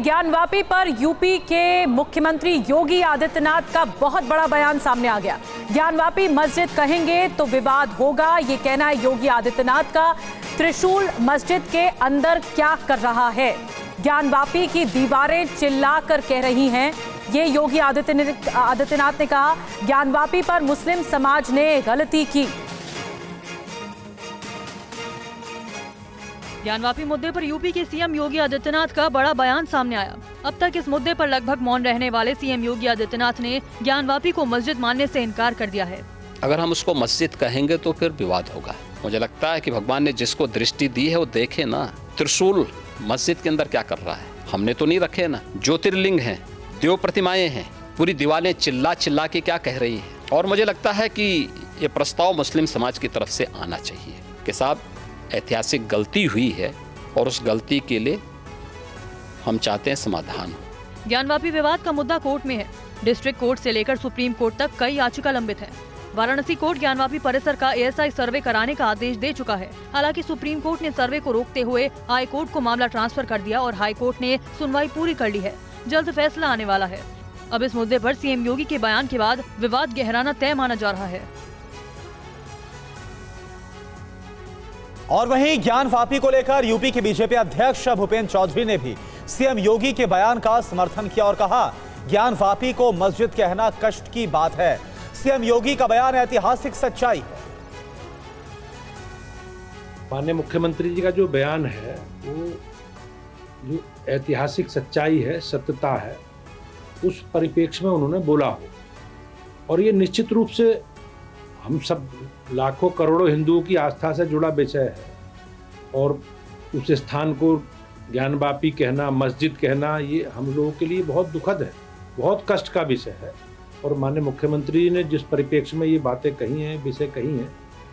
ज्ञानवापी पर यूपी के मुख्यमंत्री योगी आदित्यनाथ का बहुत बड़ा बयान सामने आ गया। ज्ञानवापी मस्जिद कहेंगे तो विवाद होगा, ये कहना है योगी आदित्यनाथ का। त्रिशूल मस्जिद के अंदर क्या कर रहा है? ज्ञानवापी की दीवारें चिल्लाकर कह रही हैं, ये योगी आदित्यनाथ ने कहा। ज्ञानवापी पर मुस्लिम समाज ने गलती की। ज्ञानवापी मुद्दे पर यूपी के सीएम योगी आदित्यनाथ का बड़ा बयान सामने आया। अब तक इस मुद्दे पर लगभग मौन रहने वाले सीएम योगी आदित्यनाथ ने ज्ञानवापी को मस्जिद मानने से इनकार कर दिया है। अगर हम उसको मस्जिद कहेंगे तो फिर विवाद होगा। मुझे लगता है कि भगवान ने जिसको दृष्टि दी है वो देखे ना। त्रिशूल मस्जिद के अंदर क्या कर रहा है? हमने तो नहीं रखे ना। ज्योतिर्लिंग हैं, देव प्रतिमाएं हैं, पूरी दीवारें चिल्ला चिल्ला के क्या कह रही हैं। और मुझे लगता है कि ये प्रस्ताव मुस्लिम समाज की तरफ से आना चाहिए कि साहब ऐतिहासिक गलती हुई है और उस गलती के लिए हम चाहते हैं समाधान हो। ज्ञानवापी विवाद का मुद्दा कोर्ट में है। डिस्ट्रिक्ट कोर्ट से लेकर सुप्रीम कोर्ट तक कई याचिका लंबित है। वाराणसी कोर्ट ज्ञानवापी परिसर का एएसआई सर्वे कराने का आदेश दे चुका है। हालांकि सुप्रीम कोर्ट ने सर्वे को रोकते हुए हाई कोर्ट को मामला ट्रांसफर कर दिया और हाई कोर्ट ने सुनवाई पूरी कर ली है। जल्द फैसला आने वाला है। अब इस मुद्दे पर सीएम योगी के बयान के बाद विवाद गहराना तय माना जा रहा है। और वहीं ज्ञानवापी को लेकर यूपी के बीजेपी अध्यक्ष भूपेंद्र चौधरी ने भी सीएम योगी के बयान का समर्थन किया और कहा, ज्ञानवापी को मस्जिद कहना कष्ट की बात है। सीएम योगी का बयान ऐतिहासिक सच्चाई है। माननीय मुख्यमंत्री जी का जो बयान है वो जो ऐतिहासिक सच्चाई है, सत्यता है, उस परिप्रेक्ष्य में उन्होंने बोला हो। और ये निश्चित रूप से हम सब लाखों करोड़ों हिंदुओं की आस्था से जुड़ा विषय है। और उस स्थान को ज्ञानवापी कहना, मस्जिद कहना, ये हम लोगों के लिए बहुत दुखद है, बहुत कष्ट का विषय है। और माननीय मुख्यमंत्री जी ने जिस परिप्रेक्ष्य में ये बातें कही हैं, विषय कही हैं,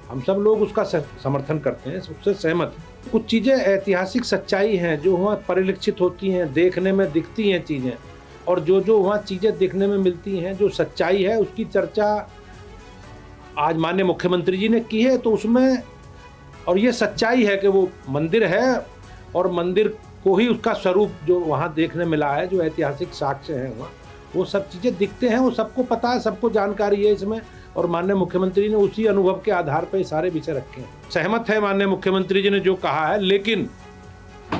हम सब लोग उसका समर्थन करते हैं, उससे सहमत हैं। कुछ चीज़ें ऐतिहासिक सच्चाई हैं जो वहाँ परिलक्षित होती हैं, देखने में दिखती हैं चीज़ें, और जो वहाँ चीज़ें देखने में मिलती हैं, जो सच्चाई है, उसकी चर्चा आज माननीय मुख्यमंत्री जी ने की है। तो उसमें और ये सच्चाई है कि वो मंदिर है और मंदिर को ही उसका स्वरूप जो वहाँ देखने मिला है, जो ऐतिहासिक साक्ष्य हैं वहाँ, वो सब चीज़ें दिखते हैं, वो सबको पता है, सबको जानकारी है इसमें। और माननीय मुख्यमंत्री ने उसी अनुभव के आधार पर सारे विषय रखे हैं। सहमत है माननीय मुख्यमंत्री जी ने जो कहा है, लेकिन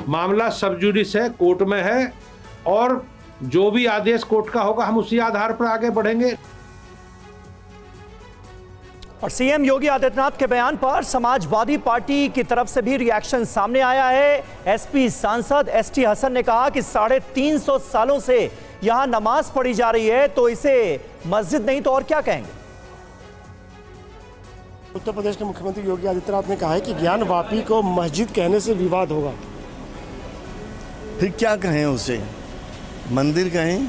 मामला सब जुडिस है, कोर्ट में है, और जो भी आदेश कोर्ट का होगा हम उसी आधार पर आगे बढ़ेंगे। और सीएम योगी आदित्यनाथ के बयान पर समाजवादी पार्टी की तरफ से भी रिएक्शन सामने आया है। एसपी सांसद एसटी हसन ने कहा कि 350 सालों से यहां नमाज पढ़ी जा रही है, तो इसे मस्जिद नहीं तो और क्या कहेंगे। उत्तर प्रदेश के मुख्यमंत्री योगी आदित्यनाथ ने कहा है कि ज्ञानवापी को मस्जिद कहने से विवाद होगा। फिर क्या कहें उसे? मंदिर कहें?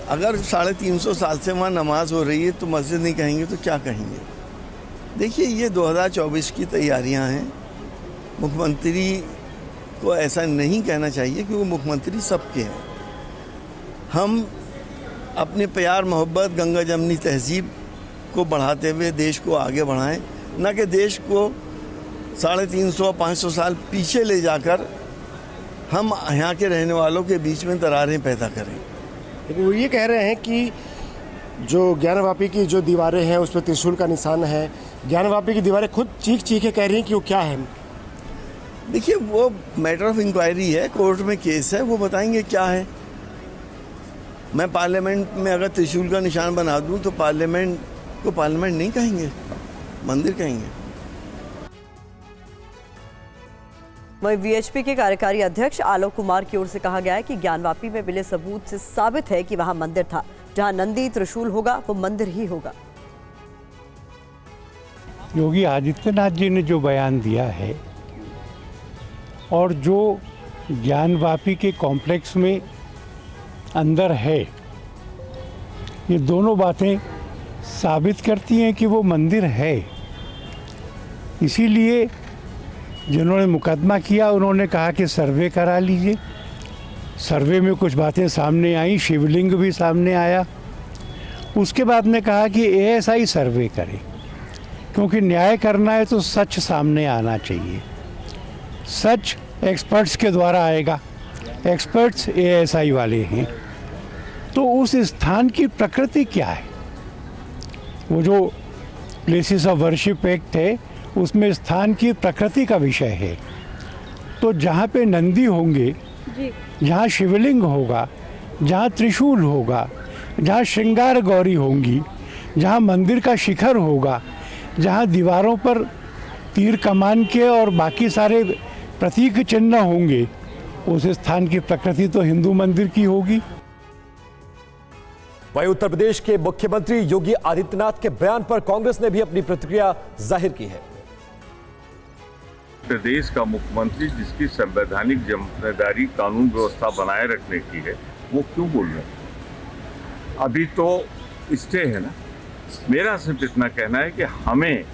अगर 350 साल से वहाँ नमाज हो रही है तो मस्जिद नहीं कहेंगे तो क्या कहेंगे? देखिए, ये 2024 की तैयारियां हैं। मुख्यमंत्री को ऐसा नहीं कहना चाहिए कि वो मुख्यमंत्री सबके हैं। हम अपने प्यार मोहब्बत गंगा जमनी तहजीब को बढ़ाते हुए देश को आगे बढ़ाएं, न कि देश को 350-500 साल पीछे ले जाकर हम यहाँ के रहने वालों के बीच में दरारें पैदा करें। लेकिन वो ये कह रहे हैं कि जो ज्ञानवापी की जो दीवारें हैं उस पर त्रिशूल का निशान है। ज्ञानवापी की दीवारें खुद चीख के कह रही हैं कि वो क्या है। देखिए, वो मैटर ऑफ इंक्वायरी है, कोर्ट में केस है, वो बताएंगे क्या है। मैं पार्लियामेंट में अगर त्रिशूल का निशान बना दूं तो पार्लियामेंट को पार्लियामेंट नहीं कहेंगे, मंदिर कहेंगे। वहीं वीएचपी के कार्यकारी अध्यक्ष आलोक कुमार की ओर से कहा गया है कि ज्ञानवापी में मिले सबूत से साबित है कि वहां मंदिर था। जहां नंदी त्रिशूल होगा वो मंदिर ही होगा। योगी आदित्यनाथ जी ने जो बयान दिया है और जो ज्ञानवापी के कॉम्प्लेक्स में अंदर है, ये दोनों बातें साबित करती हैं कि वो मंदिर है। इसीलिए जिन्होंने मुकदमा किया उन्होंने कहा कि सर्वे करा लीजिए। सर्वे में कुछ बातें सामने आई, शिवलिंग भी सामने आया। उसके बाद ने कहा कि एएसआई सर्वे करे, क्योंकि न्याय करना है तो सच सामने आना चाहिए। सच एक्सपर्ट्स के द्वारा आएगा, एक्सपर्ट्स एएसआई वाले हैं, तो उस स्थान की प्रकृति क्या है? वो जो प्लेसेस ऑफ वर्शिप एक्ट है उसमें स्थान की प्रकृति का विषय है। तो जहाँ पे नंदी होंगे, जहाँ शिवलिंग होगा, जहाँ त्रिशूल होगा, जहाँ श्रृंगार गौरी होंगी, जहाँ मंदिर का शिखर होगा, जहाँ दीवारों पर तीर कमान के और बाकी सारे प्रतीक चिन्ह होंगे, उस स्थान की प्रकृति तो हिंदू मंदिर की होगी। वहीं उत्तर प्रदेश के मुख्यमंत्री योगी आदित्यनाथ के बयान पर कांग्रेस ने भी अपनी प्रतिक्रिया जाहिर की है। प्रदेश का मुख्यमंत्री जिसकी संवैधानिक जिम्मेदारी कानून व्यवस्था बनाए रखने की है, वो क्यों बोल रहे हैं? अभी तो स्टे है ना। मेरा सिर्फ इतना कहना है कि हमें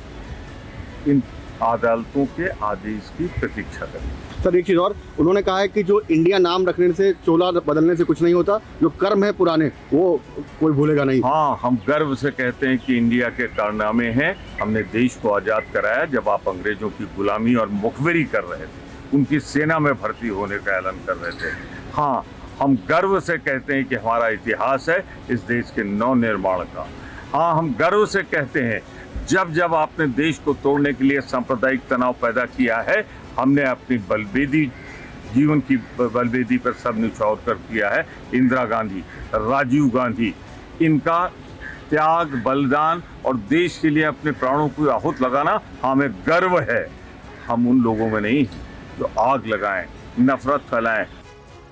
इन अदालतों के आदेश की प्रतीक्षा करनी। सर एक चीज़ और, उन्होंने कहा है कि जो इंडिया नाम रखने से, चोला बदलने से कुछ नहीं होता, जो कर्म है पुराने वो कोई भूलेगा नहीं। हाँ, हम गर्व से कहते हैं कि इंडिया के कारनामे हैं। हमने देश को आज़ाद कराया जब आप अंग्रेजों की गुलामी और मुखबिरी कर रहे थे, उनकी सेना में भर्ती होने का ऐलान कर रहे थे। हाँ, हम गर्व से कहते हैं कि हमारा इतिहास है इस देश के नव निर्माण का। हाँ, हम गर्व से कहते हैं जब जब आपने देश को तोड़ने के लिए सांप्रदायिक तनाव पैदा किया है, हमने अपनी बलवेदी, जीवन की बलवेदी पर सब न्यौछावर कर किया है। इंदिरा गांधी, राजीव गांधी, इनका त्याग, बलिदान और देश के लिए अपने प्राणों को आहुत लगाना हमें गर्व है। हम उन लोगों में नहीं जो आग लगाएं, नफरत फैलाएं